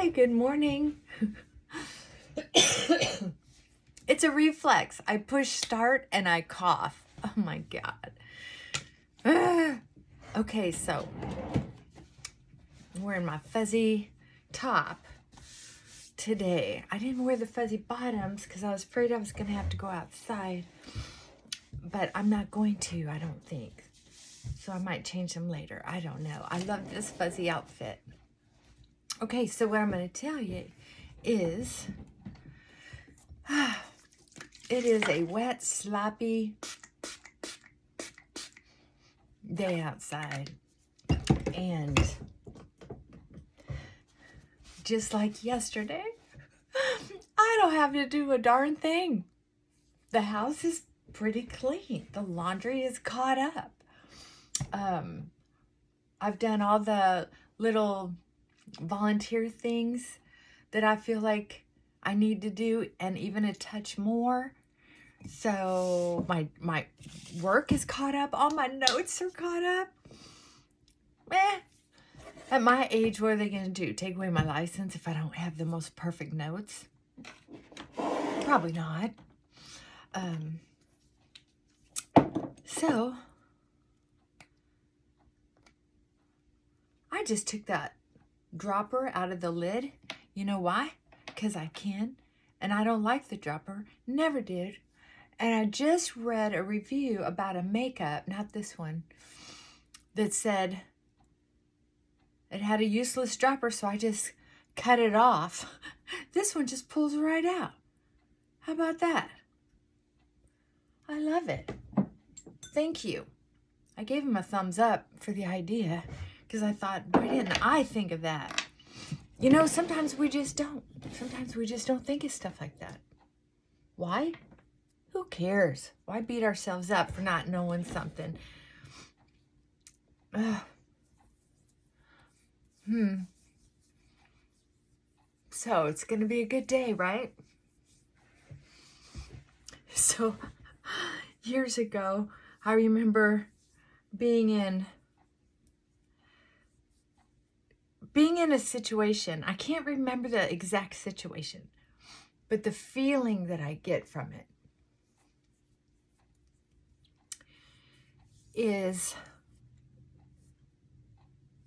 Hi, good morning. It's a reflex. I push start and I cough. Oh my God. Okay, so I'm wearing my fuzzy top today. I didn't wear the fuzzy bottoms because I was afraid I was going to have to go outside. But I'm not going to, I don't think. So I might change them later. I don't know. I love this fuzzy outfit. Okay, so what I'm going to tell you is it is a wet, sloppy day outside. And just like yesterday, I don't have to do a darn thing. The house is pretty clean. The laundry is caught up. I've done all the little volunteer things that I feel like I need to do, and even a touch more. So my work is caught up. All my notes are caught up. At my age, what are they going to do? Take away my license if I don't have the most perfect notes? Probably not. So I just took that dropper out of the lid. You know why? Because I can. And I don't like the dropper. Never did. And I just read a review about a makeup, not this one, that said it had a useless dropper, so I just cut it off. This one just pulls right out. How about that? I love it. Thank you. I gave him a thumbs up for the idea because I thought, why didn't I think of that? You know, sometimes we just don't. Sometimes we just don't think of stuff like that. Why? Who cares? Why beat ourselves up for not knowing something? So it's going to be a good day, right? So years ago, I remember being in a situation. I can't remember the exact situation, but the feeling that I get from it is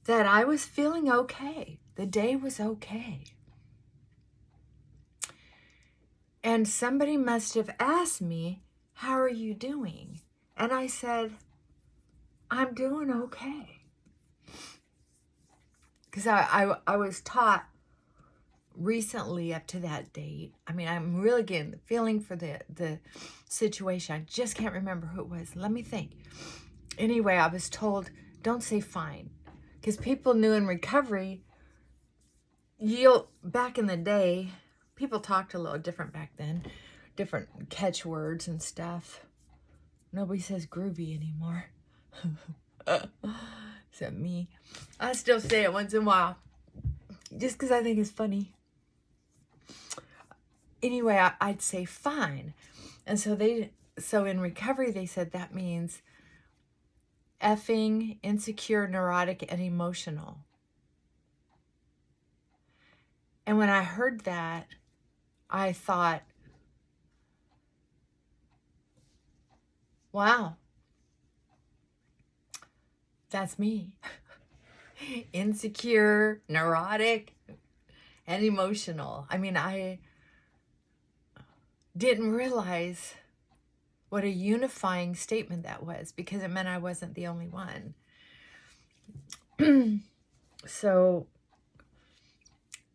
that I was feeling okay. The day was okay. And somebody must have asked me, how are you doing? And I said, I'm doing okay. Because I was taught recently up to that date. I mean, I'm really getting the feeling for the situation. I just can't remember who it was. Let me think. Anyway, I was told, don't say fine. Because people knew in recovery, back in the day, people talked a little different back then. Different catchwords and stuff. Nobody says groovy anymore. Except me. I still say it once in a while. Just because I think it's funny. Anyway, I'd say fine. And so in recovery, they said that means effing, insecure, neurotic, and emotional. And when I heard that, I thought, wow, that's me. Insecure, neurotic, and emotional. I mean, I didn't realize what a unifying statement that was, because it meant I wasn't the only one. So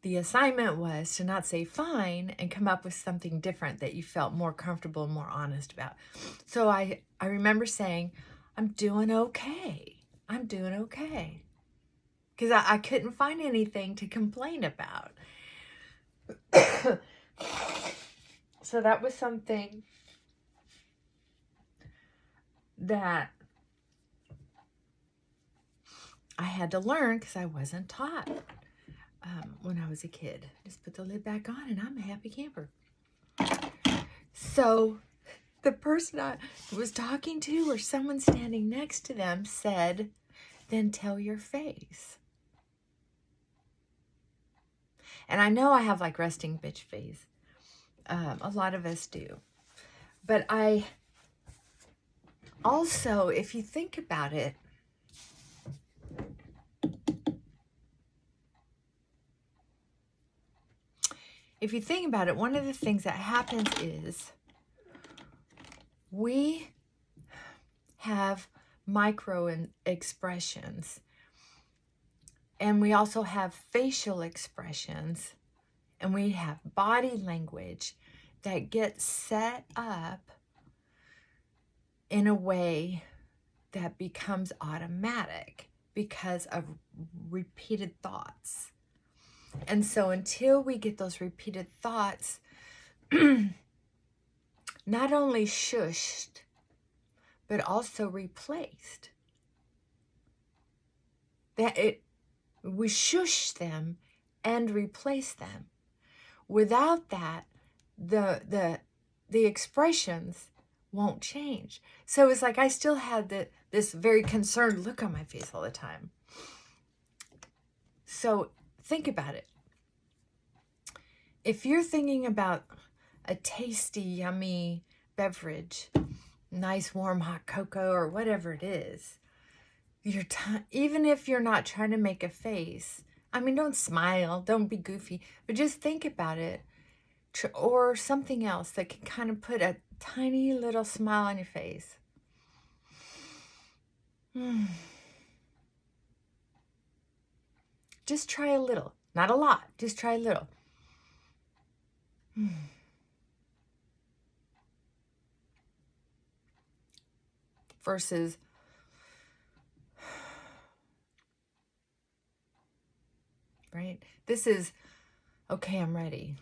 the assignment was to not say fine and come up with something different that you felt more comfortable and more honest about. So I remember saying, I'm doing okay. I'm doing okay. Because I couldn't find anything to complain about. So that was something that I had to learn because I wasn't taught when I was a kid. Just put the lid back on and I'm a happy camper. So the person I was talking to, or someone standing next to them, said, then tell your face. And I know I have like resting bitch face. A lot of us do. But I also, if you think about it, one of the things that happens is we have micro expressions, and we also have facial expressions, and we have body language that gets set up in a way that becomes automatic because of repeated thoughts. And so until we get those repeated thoughts not only shushed, but also replaced, we shush them and replace them. Without that, the expressions won't change. So it's like I still had this very concerned look on my face all the time. So think about it. If you're thinking about a tasty, yummy beverage, nice, warm, hot cocoa or whatever it is, even if you're not trying to make a face, I mean, don't smile, don't be goofy, but just think about it, or something else that can kind of put a tiny little smile on your face. Just try a little, not a lot, just try a little. Versus right? This is, okay, I'm ready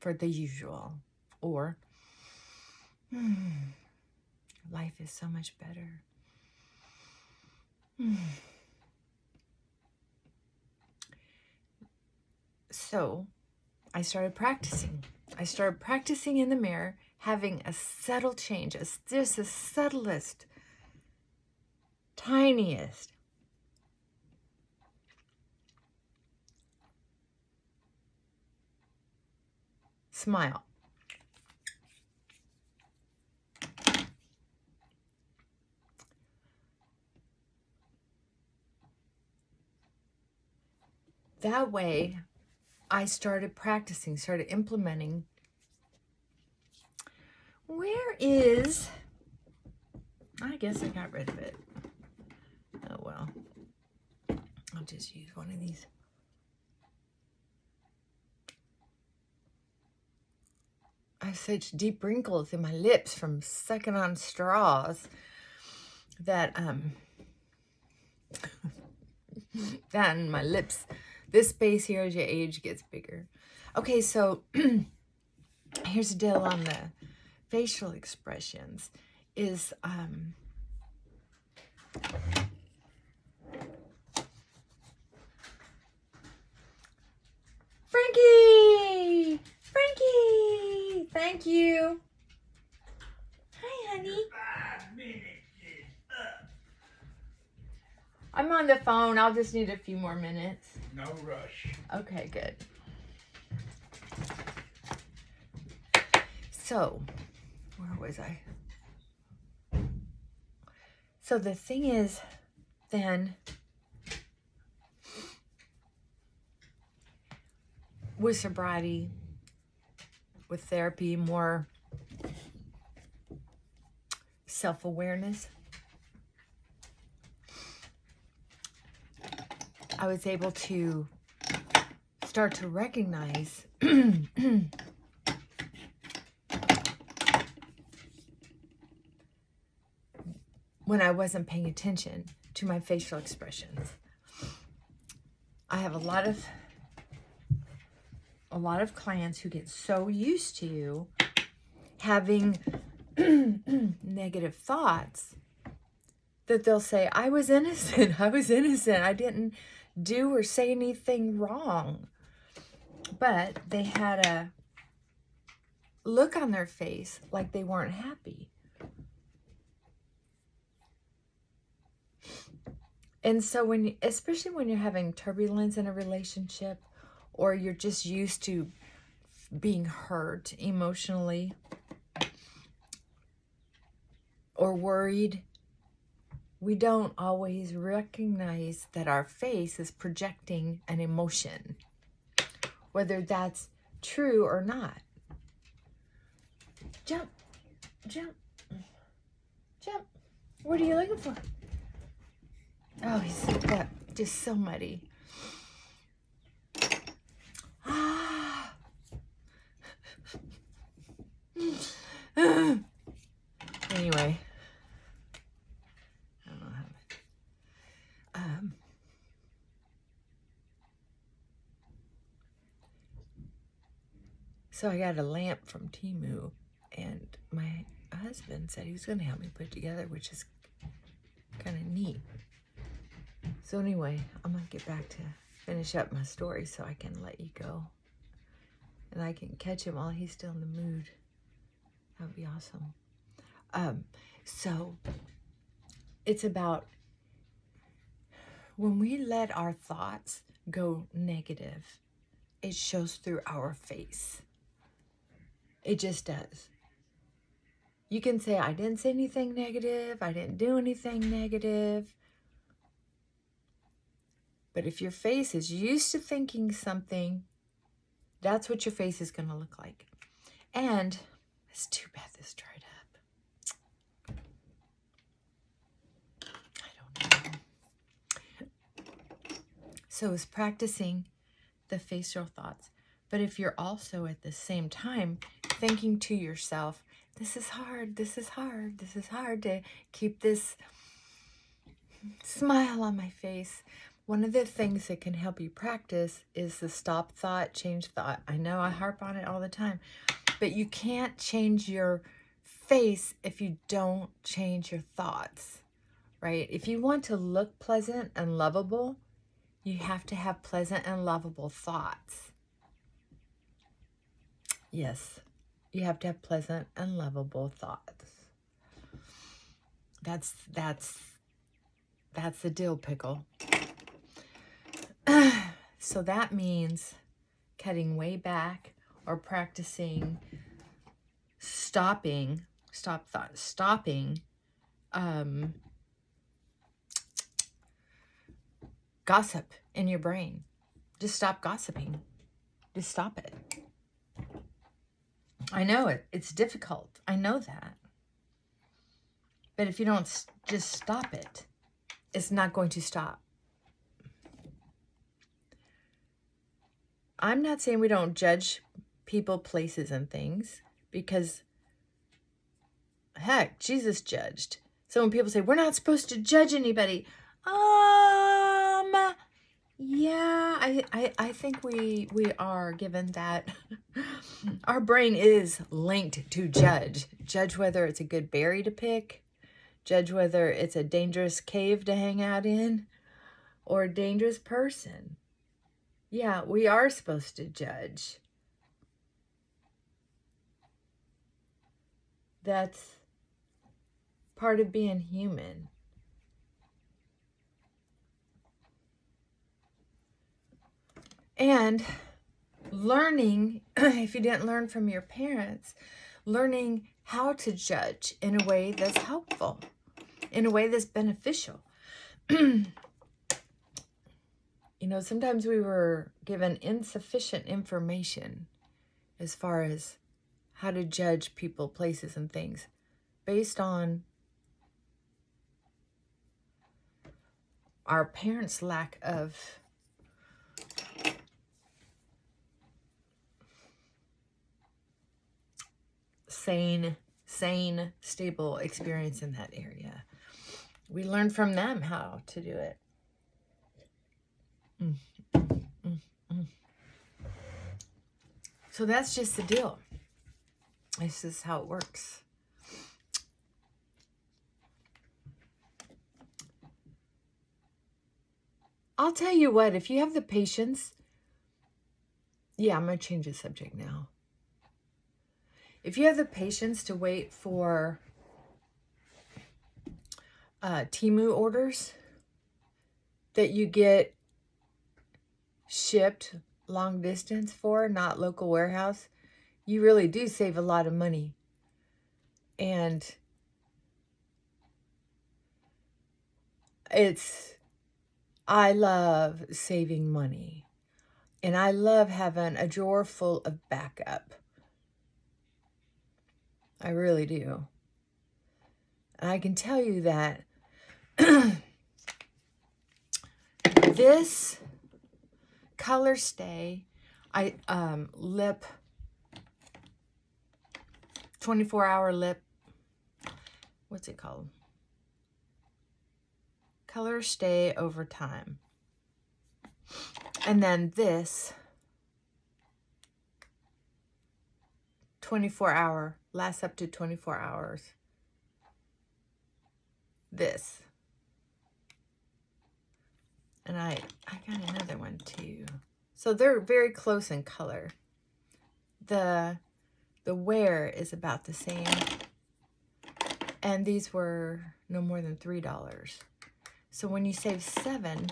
for the usual. Or, life is so much better. So I started practicing. I started practicing in the mirror, having a subtle change, just the subtlest, tiniest. Smile. That way, I started practicing, started implementing. Where is, I guess I got rid of it. Oh, well. I'll just use one of these. I have such deep wrinkles in my lips from sucking on straws that, then my lips, this space here as you age gets bigger. Okay, so here's the deal on the facial expressions is, Frankie! Frankie! Thank you. Hi, honey. 5 minutes is up. I'm on the phone. I'll just need a few more minutes. No rush. Okay, good. So, where was I? So the thing is, then, with sobriety, with therapy, more self-awareness, I was able to start to recognize when I wasn't paying attention to my facial expressions. I have a lot of clients who get so used to having negative thoughts that they'll say, I was innocent. I didn't do or say anything wrong. But they had a look on their face like they weren't happy. And so especially when you're having turbulence in a relationship, or you're just used to being hurt emotionally or worried, we don't always recognize that our face is projecting an emotion, whether that's true or not. Jump, jump, jump. What are you looking for? Oh, he's just so muddy. Ah. Anyway, I don't know how. So I got a lamp from Temu, and my husband said he was going to help me put it together, which is kind of neat. So anyway, I'm going to get back to finish up my story so I can let you go. And I can catch him while he's still in the mood. That would be awesome. So it's about when we let our thoughts go negative, it shows through our face. It just does. You can say, I didn't say anything negative. I didn't do anything negative. But if your face is used to thinking something, that's what your face is going to look like. And it's too bad this dried up. I don't know. So it's practicing the facial thoughts. But if you're also at the same time thinking to yourself, this is hard, this is hard, this is hard to keep this smile on my face. One of the things that can help you practice is the stop thought, change thought. I know I harp on it all the time, but you can't change your face if you don't change your thoughts, right? If you want to look pleasant and lovable, you have to have pleasant and lovable thoughts. Yes, you have to have pleasant and lovable thoughts. That's the dill pickle. So that means cutting way back or practicing stopping gossip in your brain. Just stop gossiping. Just stop it. I know it's difficult. I know that. But if you don't just stop it, it's not going to stop. I'm not saying we don't judge people, places, and things, because heck, Jesus judged. So when people say, we're not supposed to judge anybody, yeah, I think we are, given that our brain is linked to judge. Judge whether it's a good berry to pick, judge whether it's a dangerous cave to hang out in, or a dangerous person. Yeah, we are supposed to judge. That's part of being human. And learning, if you didn't learn from your parents, learning how to judge in a way that's helpful, in a way that's beneficial. Sometimes we were given insufficient information as far as how to judge people, places, and things based on our parents' lack of sane, stable experience in that area. We learned from them how to do it. So that's just the deal. This is how it works. I'll tell you what, if you have the patience, I'm going to change the subject now. If you have the patience to wait for Temu orders that you get shipped long distance for, not local warehouse, you really do save a lot of money. And I love saving money. And I love having a drawer full of backup. I really do. And I can tell you that this Color Stay lip 24-hour lip, what's it called? Color Stay Over Time. And then this 24-hour, lasts up to 24 hours. This. And I got another one too. So they're very close in color. The wear is about the same. And these were no more than $3. So when you save $7,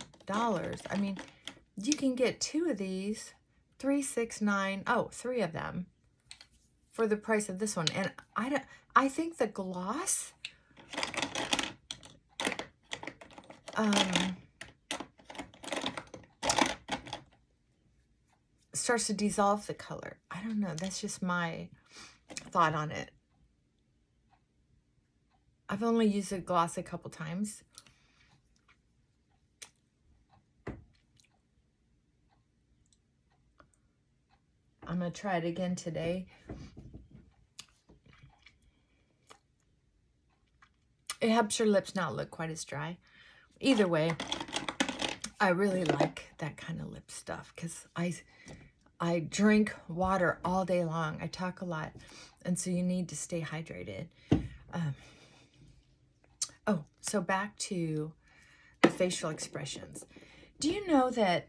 I mean, you can get 2 of these, 3, 6, 9, oh, 3 of them for the price of this one. And I think the gloss starts to dissolve the color. I don't know. That's just my thought on it. I've only used a gloss a couple times. I'm going to try it again today. It helps your lips not look quite as dry. Either way, I really like that kind of lip stuff because I drink water all day long. I talk a lot, and so you need to stay hydrated. So back to the facial expressions. Do you know that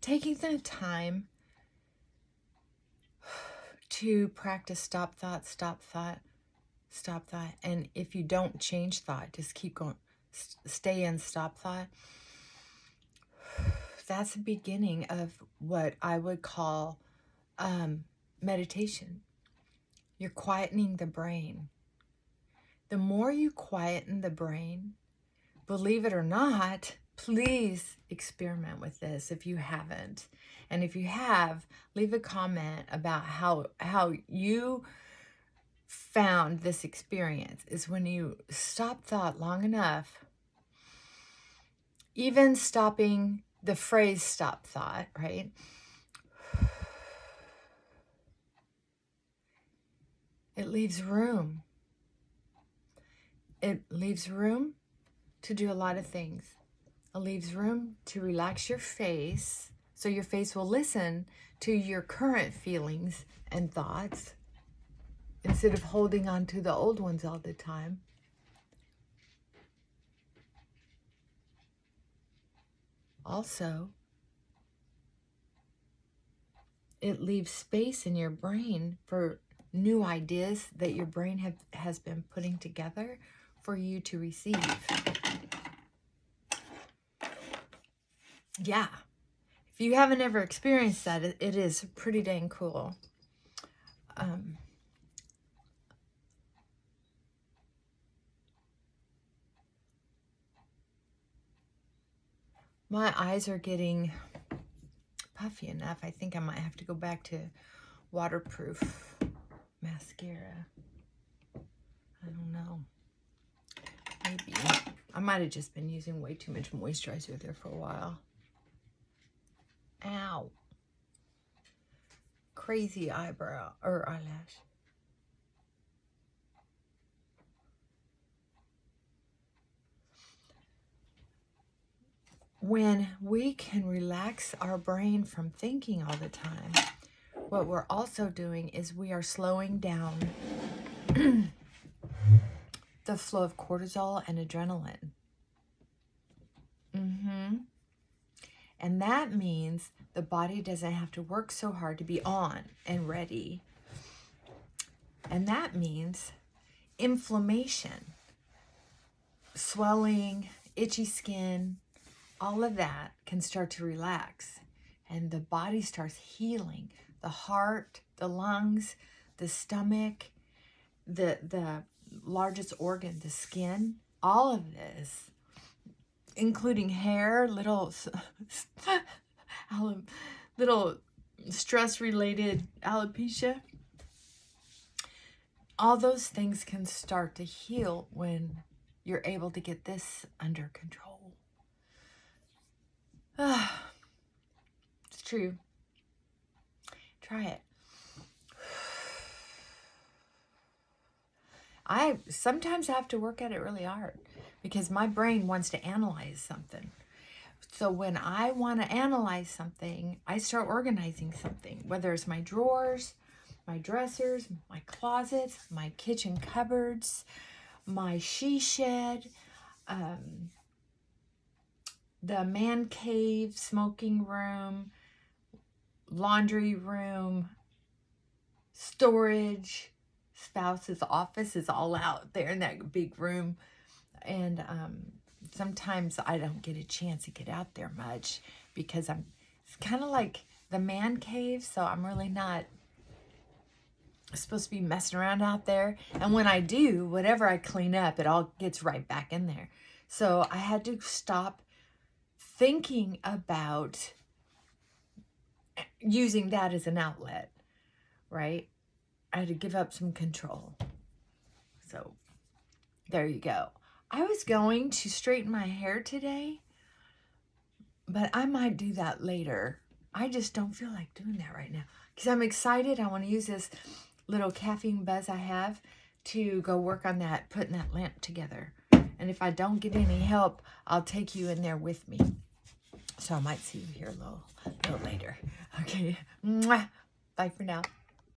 taking the time to practice stop thought, stop thought, stop thought, and if you don't change thought, just keep going, stay in stop thought, that's the beginning of what I would call meditation. You're quietening the brain. The more you quieten the brain, believe it or not, please experiment with this if you haven't. And if you have, leave a comment about how you found this experience. Is when you stop thought long enough, even stopping the phrase stop thought, right? It leaves room. It leaves room to do a lot of things. It leaves room to relax your face, so your face will listen to your current feelings and thoughts instead of holding on to the old ones all the time. Also, it leaves space in your brain for new ideas that your brain has been putting together for you to receive. Yeah. If you haven't ever experienced that, it is pretty dang cool. My eyes are getting puffy enough. I think I might have to go back to waterproof mascara. I don't know. Maybe. I might have just been using way too much moisturizer there for a while. Ow. Crazy eyebrow or eyelash. When we can relax our brain from thinking all the time, what we're also doing is we are slowing down the flow of cortisol and adrenaline. And that means the body doesn't have to work so hard to be on and ready. And that means inflammation, swelling, itchy skin, all of that can start to relax and the body starts healing. The heart, the lungs, the stomach, the largest organ, the skin, all of this, including hair, little stress-related alopecia. All those things can start to heal when you're able to get this under control. It's true. Try it. I sometimes have to work at it really hard because my brain wants to analyze something. So when I want to analyze something, I start organizing something, whether it's my drawers, my dressers, my closets, my kitchen cupboards, my she shed, the man cave, smoking room, laundry room, storage, spouse's office is all out there in that big room. And sometimes I don't get a chance to get out there much because it's kind of like the man cave, so I'm really not supposed to be messing around out there. And when I do, whatever I clean up, it all gets right back in there. So I had to stop thinking about using that as an outlet, right? I had to give up some control. So there you go. I was going to straighten my hair today, but I might do that later. I just don't feel like doing that right now because I'm excited. I want to use this little caffeine buzz I have to go work on that, putting that lamp together. And if I don't get any help, I'll take you in there with me. So I might see you here a little later. Okay. Mwah. Bye for now.